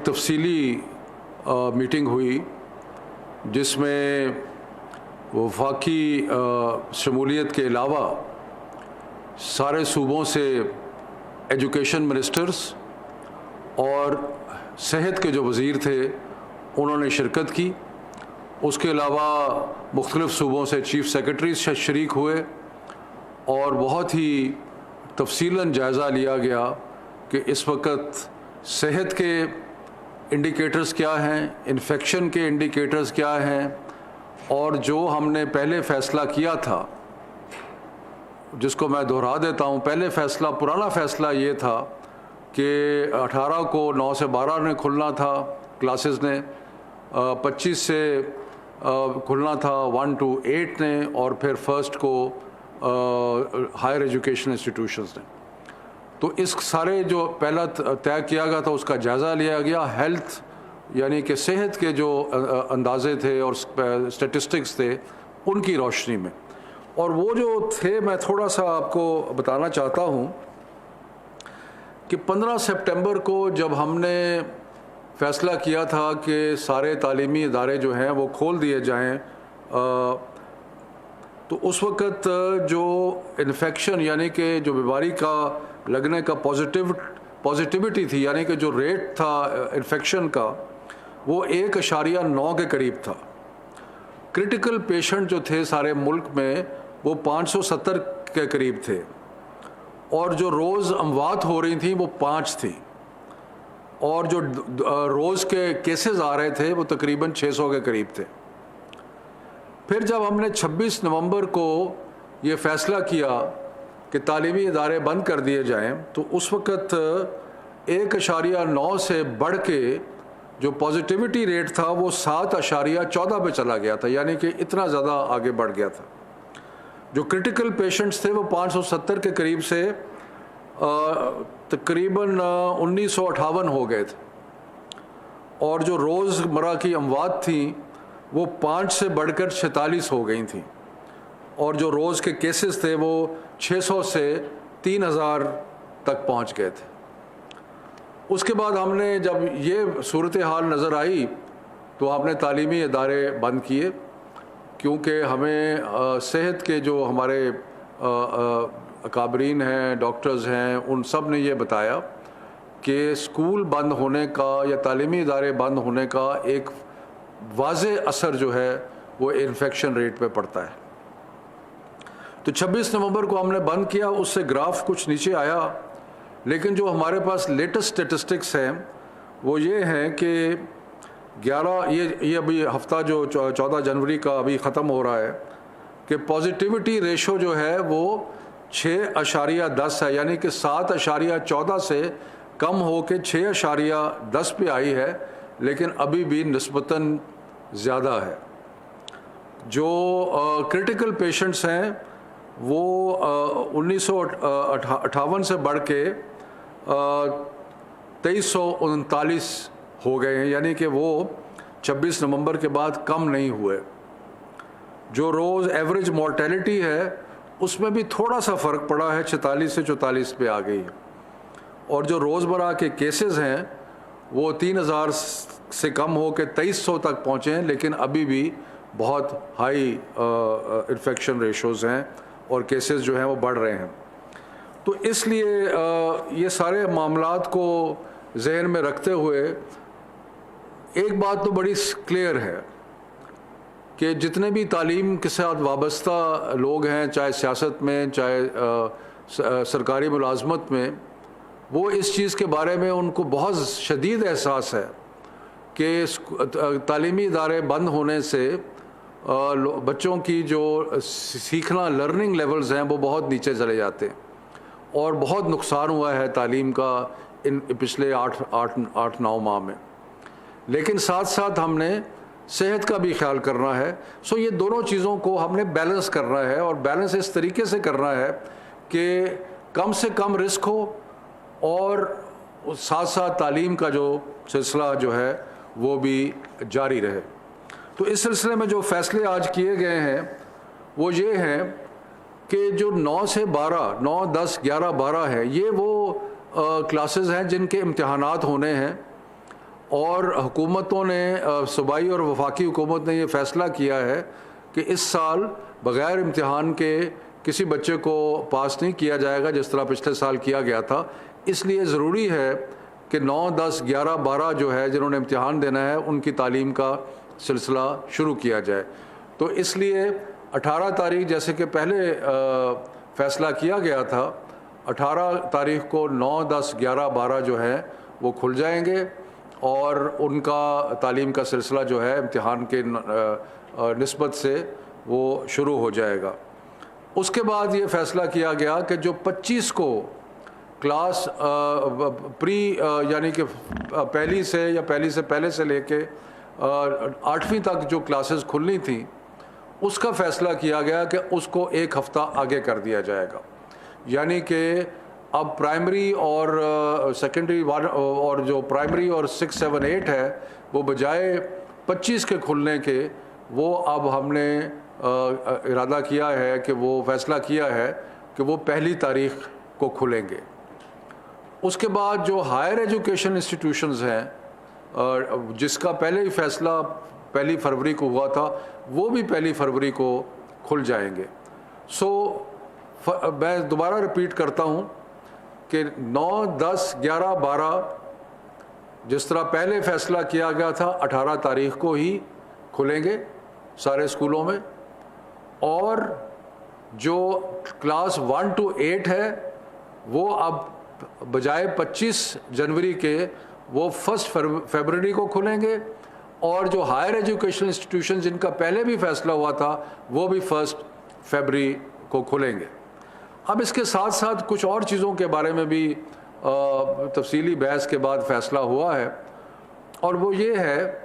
तफसीली मीटिंग हुई जिसमें वफाकी शमूलियत के अलावा सारे सूबों से एजुकेशन मिनिस्टर्स और सेहत के जो वज़ीर थे उन्होंने शिरकत की। उसके अलावा मुख्तलिफ़ सूबों से चीफ़ सेक्रेटरीज शरीक हुए और बहुत ही तफसीलन जायज़ा लिया गया कि इस वक्त सेहत के इंडिकेटर्स क्या हैं, इन्फेक्शन के इंडिकेटर्स क्या हैं, और जो हमने पहले फ़ैसला किया था जिसको मैं दोहरा देता हूँ। पहले फ़ैसला, पुराना फ़ैसला ये था कि 18 को 9 से 12 ने खुलना था क्लासेस ने, 25 से खुलना था 1 to 8 ने, और फिर 1 को हायर एजुकेशन इंस्टीट्यूशंस ने। तो इस सारे जो पहला तय किया गया था उसका जायज़ा लिया गया। हेल्थ यानी कि सेहत के जो अंदाज़े थे और स्टेटिस्टिक्स थे उनकी रोशनी में, और वो जो थे मैं थोड़ा सा आपको बताना चाहता हूँ कि 15 सितंबर को जब हमने फ़ैसला किया था कि सारे तालीमी इदारे जो हैं वो खोल दिए जाएं, तो उस वक़्त जो इन्फेक्शन यानी कि जो बीमारी का लगने का पॉजिटिविटी थी, यानी कि जो रेट था इन्फेक्शन का, वो 1.9 के करीब था। क्रिटिकल पेशेंट जो थे सारे मुल्क में वो 570 के करीब थे, और जो रोज़ अमवात हो रही थी वो 5 थी, और जो रोज़ के केसेस आ रहे थे वो तकरीबन 600 के करीब थे। फिर जब हमने 26 नवंबर को ये फ़ैसला किया कि तालीमी इदारे बंद कर दिए जाएं, तो उस वक़्त 1.9 से बढ़ के जो पॉजिटिविटी रेट था वो 7.14 पे चला गया था, यानी कि इतना ज़्यादा आगे बढ़ गया था। जो क्रिटिकल पेशेंट्स थे वो 570 के करीब से तकरीबन 1958 हो गए थे, और जो रोज़मर्रा की अमवात थी वो 5 से बढ़कर 46 हो गई थी, और जो रोज़ के केसेस थे वो 600 से 3000 तक पहुंच गए थे। उसके बाद हमने जब ये सूरत हाल नज़र आई तो हमने तालीमी इदारे बंद किए, क्योंकि हमें सेहत के जो हमारे अकाबरीन हैं, डॉक्टर्स हैं, उन सब ने ये बताया कि स्कूल बंद होने का या तालीमी इदारे बंद होने का एक वाज़े असर जो है वो इन्फेक्शन रेट पे पड़ता है। तो 26 नवंबर को हमने बंद किया, उससे ग्राफ कुछ नीचे आया, लेकिन जो हमारे पास लेटेस्ट स्टेटिस्टिक्स हैं वो ये हैं कि 11 ये अभी हफ्ता जो 14 जनवरी का अभी ख़त्म हो रहा है कि पॉजिटिविटी रेशो जो है वो 6.10 है, यानी कि 7.14 से कम हो के 6.10 पे आई है, लेकिन अभी भी निस्बतन ज़्यादा है। जो क्रिटिकल पेशेंट्स हैं वो 1958 से बढ़ के 2339 हो गए हैं, यानी कि वो 26 नवंबर के बाद कम नहीं हुए। जो रोज़ एवरेज मोर्टेलिटी है उसमें भी थोड़ा सा फ़र्क पड़ा है, 46 से 44 पे आ गई है, और जो रोज़मर्रा के केसेस हैं वो 3000 से कम हो के 2300 तक पहुँचे हैं, लेकिन अभी भी बहुत हाई इन्फेक्शन रेशोज़ हैं और केसेस जो हैं वो बढ़ रहे हैं। तो इसलिए ये सारे मामलात को जहन में रखते हुए एक बात तो बड़ी क्लियर है कि जितने भी तालीम के साथ वाबस्ता लोग हैं, चाहे सियासत में, चाहे सरकारी मुलाजमत में, वो इस चीज़ के बारे में उनको बहुत शदीद एहसास है कि तालीमी इदारे बंद होने से बच्चों की जो सीखना लर्निंग लेवल्स हैं वो बहुत नीचे चले जाते हैं, और बहुत नुकसान हुआ है तालीम का इन पिछले 8-9 माह में। लेकिन साथ साथ हमने सेहत का भी ख्याल करना है। सो ये दोनों चीज़ों को हमने बैलेंस करना है, और बैलेंस इस तरीके से करना है कि कम से कम रिस्क हो और साथ साथ तालीम का जो सिलसिला जो है वो भी जारी रहे। तो इस सिलसिले में जो फ़ैसले आज किए गए हैं वो ये हैं कि जो 9 से 12, 9, 10, 11, 12 है, ये वो क्लासेस हैं जिनके इम्तिहानात होने हैं, और हुकूमतों ने सूबाई और वफाकी हुकूमत ने ये फ़ैसला किया है कि इस साल बग़ैर इम्तिहान के किसी बच्चे को पास नहीं किया जाएगा जिस तरह पिछले साल किया गया था। इसलिए ज़रूरी है कि 9, 10, 11, 12 जो है जिन्होंने इम्तिहान देना है उनकी तालीम का सिलसिला शुरू किया जाए। तो इसलिए 18 तारीख जैसे कि पहले फ़ैसला किया गया था, 18 तारीख को 9, 10, 11, 12 जो है वो खुल जाएंगे और उनका तालीम का सिलसिला जो है इम्तिहान के निस्बत से वो शुरू हो जाएगा। उसके बाद ये फ़ैसला किया गया कि जो 25 को क्लास प्री यानी कि पहली से या पहली से पहले से लेके 8वीं तक जो क्लासेस खुलनी थी उसका फ़ैसला किया गया कि उसको एक हफ़्ता आगे कर दिया जाएगा। यानी कि अब प्राइमरी और सेकेंडरी और जो प्राइमरी और 6, 7, 8 है वो बजाय 25 के खुलने के वो अब हमने इरादा किया है कि वो फ़ैसला किया है कि वो पहली तारीख को खुलेंगे। उसके बाद जो हायर एजुकेशन इंस्टीट्यूशंस हैं जिसका पहले ही फ़ैसला 1 फरवरी को हुआ था वो भी 1 फरवरी को खुल जाएंगे। मैं दोबारा रिपीट करता हूँ कि 9, 10, 11, 12 जिस तरह पहले फ़ैसला किया गया था 18 तारीख को ही खुलेंगे सारे स्कूलों में, और जो क्लास 1 to 8 है वो अब बजाय 25 जनवरी के वो 1 फरवरी को खुलेंगे, और जो हायर एजुकेशन इंस्टीट्यूशन जिनका पहले भी फ़ैसला हुआ था वो भी 1 फरवरी को खुलेंगे। अब इसके साथ साथ कुछ और चीज़ों के बारे में भी तफसीली बहस के बाद फ़ैसला हुआ है, और वो ये है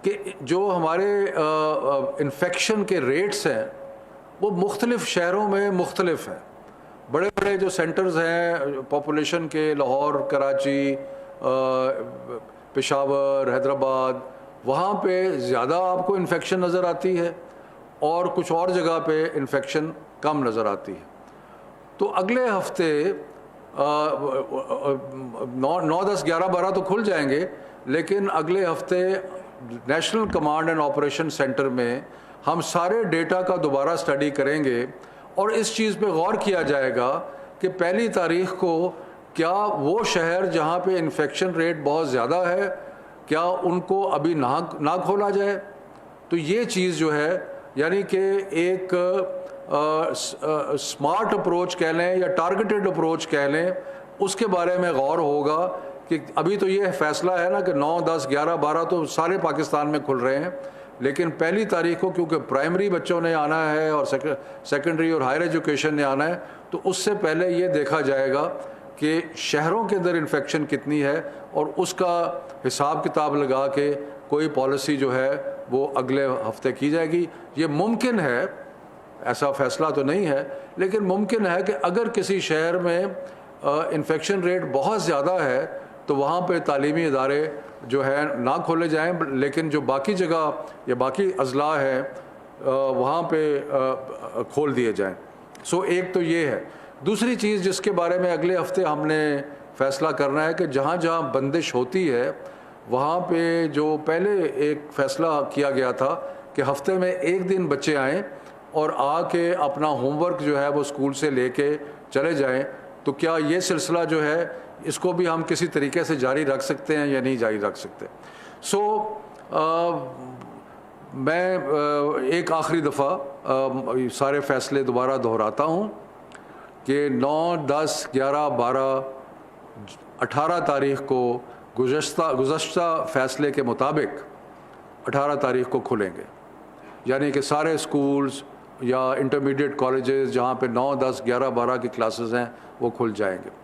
कि जो हमारे इन्फेक्शन के रेट्स हैं वो मुख्तलिफ़ शहरों में मुख्तलिफ हैं। बड़े बड़े जो सेंटर्स हैं पॉपुलेशन के, लाहौर, कराची, पेशावर, हैदराबाद, वहाँ पे ज़्यादा आपको इन्फेक्शन नज़र आती है और कुछ और जगह पे इन्फेक्शन कम नज़र आती है। तो अगले हफ्ते 9, 10, 11, 12 तो खुल जाएंगे, लेकिन अगले हफ्ते national command and operation centre में हम सारे डेटा का दोबारा स्टडी करेंगे और इस चीज़ पे गौर किया जाएगा कि 1 तारीख को क्या वो शहर जहाँ पे इन्फेक्शन रेट बहुत ज़्यादा है क्या उनको अभी ना खोला जाए। तो ये चीज़ जो है यानी कि एक स्मार्ट अप्रोच कह लें या टारगेटेड अप्रोच कह लें, उसके बारे में गौर होगा कि अभी तो ये फ़ैसला है ना कि 9, 10, 11, 12 तो सारे पाकिस्तान में खुल रहे हैं, लेकिन 1 तारीख को क्योंकि प्राइमरी बच्चों ने आना है और सेकेंडरी और हायर एजुकेशन ने आना है, तो उससे पहले ये देखा जाएगा कि शहरों के अंदर इन्फेक्शन कितनी है और उसका हिसाब किताब लगा के कोई पॉलिसी जो है वो अगले हफ्ते की जाएगी। ये मुमकिन है, ऐसा फ़ैसला तो नहीं है, लेकिन मुमकिन है कि अगर किसी शहर में इन्फेक्शन रेट बहुत ज़्यादा है तो वहाँ पे तालीमी इदारे जो है ना खोले जाएं, लेकिन जो बाकी जगह या बाकी अजला है वहाँ पे खोल दिए जाएं। सो एक तो ये है। दूसरी चीज़ जिसके बारे में अगले हफ्ते हमने फ़ैसला करना है कि जहाँ जहाँ बंदिश होती है वहाँ पे जो पहले एक फ़ैसला किया गया था कि हफ्ते में 1 दिन बच्चे आएँ और आके अपना होमवर्क जो है वो स्कूल से लेके चले जाएं, तो क्या ये सिलसिला जो है इसको भी हम किसी तरीके से जारी रख सकते हैं या नहीं जारी रख सकते। मैं एक आखिरी दफ़ा सारे फ़ैसले दोबारा दोहराता हूँ कि 9, 10, 11, 12, 18 तारीख को गुज़श्ता फ़ैसले के मुताबिक 18 तारीख को खुलेंगे, यानी कि सारे स्कूल्स या इंटरमीडिएट कॉलेजेस जहाँ पे 9, 10, 11, 12 की क्लासेस हैं वो खुल जाएंगे।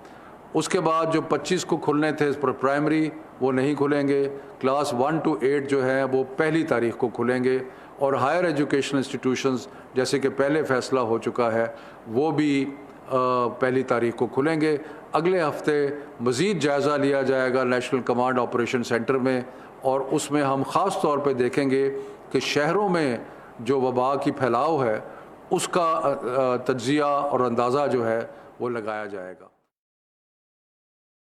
उसके बाद जो 25 को खुलने थे प्राइमरी वो नहीं खुलेंगे, क्लास 1 to 8 जो है वो 1 तारीख को खुलेंगे, और हायर एजुकेशन इंस्टीट्यूशंस जैसे कि पहले फ़ैसला हो चुका है वो भी 1 तारीख को खुलेंगे। अगले हफ्ते मज़ीद जायज़ा लिया जाएगा नेशनल कमांड ऑपरेशन सेंटर में, और उसमें हम ख़ास तौर पे देखेंगे कि शहरों में जो वबा की फैलाव है उसका तज्ज़िया और अंदाज़ा जो है वो लगाया जाएगा।